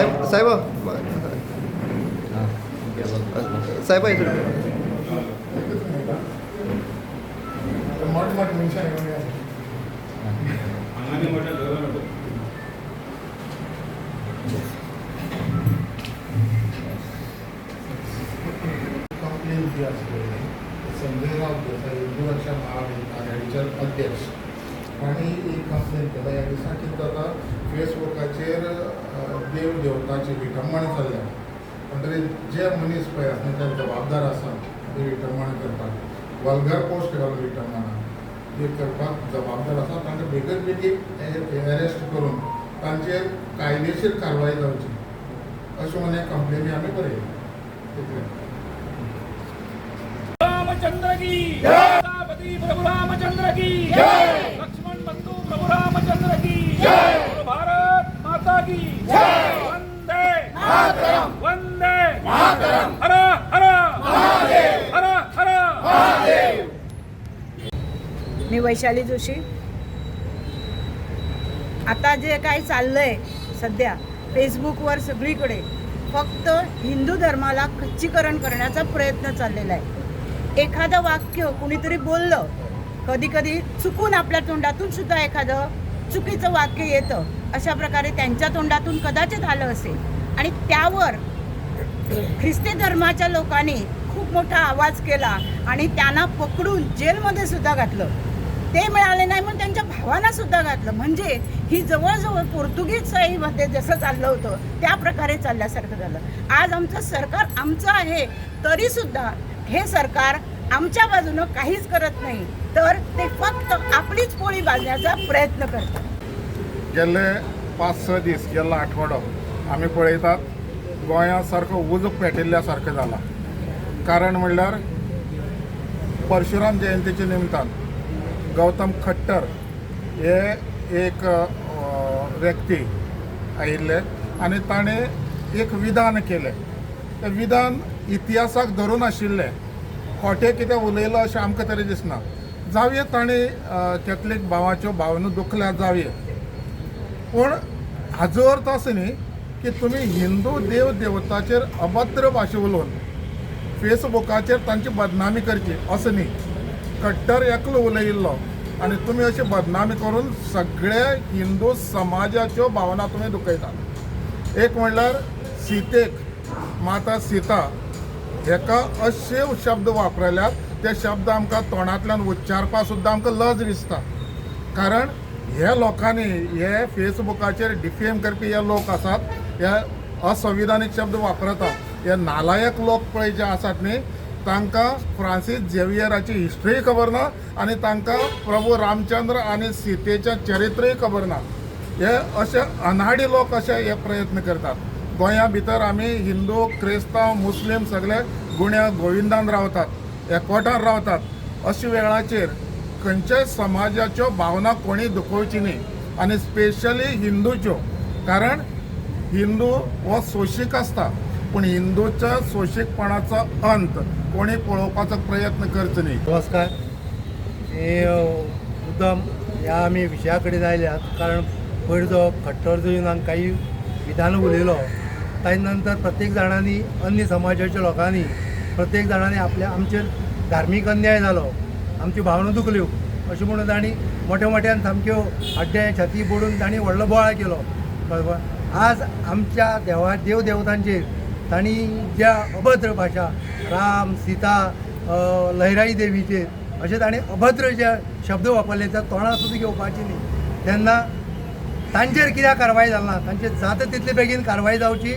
साहेब साहेब साहेब आहे कंप्लेंट जी असते संजय राऊत देसाई हिंदू रक्षा महाआघाडीचे अध्यक्ष आणि एक कंप्लेंट केला यासाठी आता फेसबुकाचेर देव देवताची विटंबण चल्ल्या म्हणटकीर जे मनीस पळय आसा ते जबाबदार आसा ते विटंबण करपाक वल्गर पोस्ट घालून विटंबणां ते करपाक जबाबदार आसा तांकां बेगीन बेगीन अरेस्ट करून तांचेर कायदेशीर कारवाई जावची अशें म्हण कंप्लेनी आमी बरयल्या. रामचंद्र की सीतापति प्रभु रामचंद्र की जय, लक्ष्मण बंधु प्रभु रामचंद्र की जय, भारत माता की जय, वंदे मातरम, वंदे मातरम, हर हर महादेव, हर हर महादेव. मी वैशाली जोशी. आता जे काही चाललंय सध्या फेसबुकवर सगळीकडे फक्त हिंदू धर्माला खच्चीकरण करण्याचा प्रयत्न चाललेला आहे. एखादं वाक्य कुणीतरी बोललं, कधी कधी चुकून आपल्या तोंडातून सुद्धा एखादं चुकीचं वाक्य येतं. अशा प्रकारे त्यांच्या तोंडातून कदाचित आलं असेल आणि त्यावर ख्रिस्ती धर्माच्या लोकांनी खूप मोठा आवाज केला आणि त्यांना पकडून जेलमध्ये सुद्धा घातलं. ते मिळाले नाही म्हणून त्यांच्या भावांना सुद्धा घातलं. म्हणजे ही जवळजवळ पोर्तुगीज शाहीमध्ये जसं चाललं होतं त्या प्रकारे चालल्यासारखं झालं. आज आमचं सरकार आमचं आहे तरी सुद्धा हे सरकार आमच्या बाजूनं काहीच करत नाही, तर ते फक्त आपलीच पोळी बांधण्याचा प्रयत्न करतात. गेले 5-6 दीस गेल्लो आठवडो आमी पळयतात गोंया सारको उजो पेटिल्ल्या सारकें जाला. कारण म्हणल्यार परशुराम जयंतीच्या निमतान गौतम खट्टर हे एक व्यक्ती आयिल्ले आनी ताणें एक विधान केलें. तें विधान इतिहासाक धरून आशिल्लें. खोटें कितें उलयलो अशें आमकां तरी दिसना. जावये ताणें कॅथलीक भावाच्यो भावना दुखल्या जावये, पूण हाजो अर्थ असो न्ही की तुमी हिंदू देव देवताचेर अभद्र भाशा उलोवन फेसबुकाचेर तांची बदनामी करची असो न्ही. खट्टर एकलो उलयिल्लो आनी तुमी अशी बदनामी करून सगळे हिंदू समाजाच्यो भावना तुमी दुखयतात. एक म्हणल्यार सीतेक माता सीता हेका अशे शब्द वापरल्यात ते शब्द आमकां तोंडांतल्यान उच्चारपाक सुद्दां आमकां लज दिसता. कारण हे लोकांनी हे फेसबुकाचेर डिफेम करपी हे लोक आसात, हे असंविधानीक शब्द वापरतात. हे नालायक लोक पळय जे आसात न्ही तांकां फ्रांसीस झेवियराची हिस्ट्री खबर ना आनी तांकां प्रभू रामचंद्र आनी सीतेचें चरित्रय खबर ना. हे अशे अनाडी लोक अशे हे प्रयत्न करतात. गोंया भितर आमी हिंदू क्रिस्तांव मुस्लीम सगळे गुण्या गोविंदान रावतात, एकवटान रावतात. अशे वेळाचेर खंयच्याय समाजाच्यो भावना कोणी दुखोवची न्ही आनी स्पेशली हिंदूच्यो. कारण हिंदू हो सोशीक आसता, पूण हिंदूच्या सोशीकपणाचो अंत कोणी पळोवपाचो प्रयत्न करचो न्ही. नमस्कार. हे मुद्दम ह्या आमी विशया कडेन आयल्यात. कारण पयर जो खट्टर जुईनान काही विधान उलयलो ताजे नंतर प्रत्येक जाणांनी अन्य समाजाच्या लोकांनी प्रत्येक जाणांनी आमचेर धार्मीक अन्याय जालो, आमच्यो भावना दुखल्यो अशें म्हणून तांणी मोठ्या मोठ्यान सामक्यो हाड्डे छाती बोडून तांणी व्हडलो बोवाळ केलो. आज आमच्या देव देवतांचेर तांणी ज्या अभद्र भाशा राम सीता लहराई देवीचेर अशें ताणें अभद्र जे शब्द वापरले त्या तोंडां सुद्दां घेवपाची न्ही. तेन्ना तांचेर कित्याक कारवाय जालना, तांचेर जाता तितले बेगीन कारवाय जावची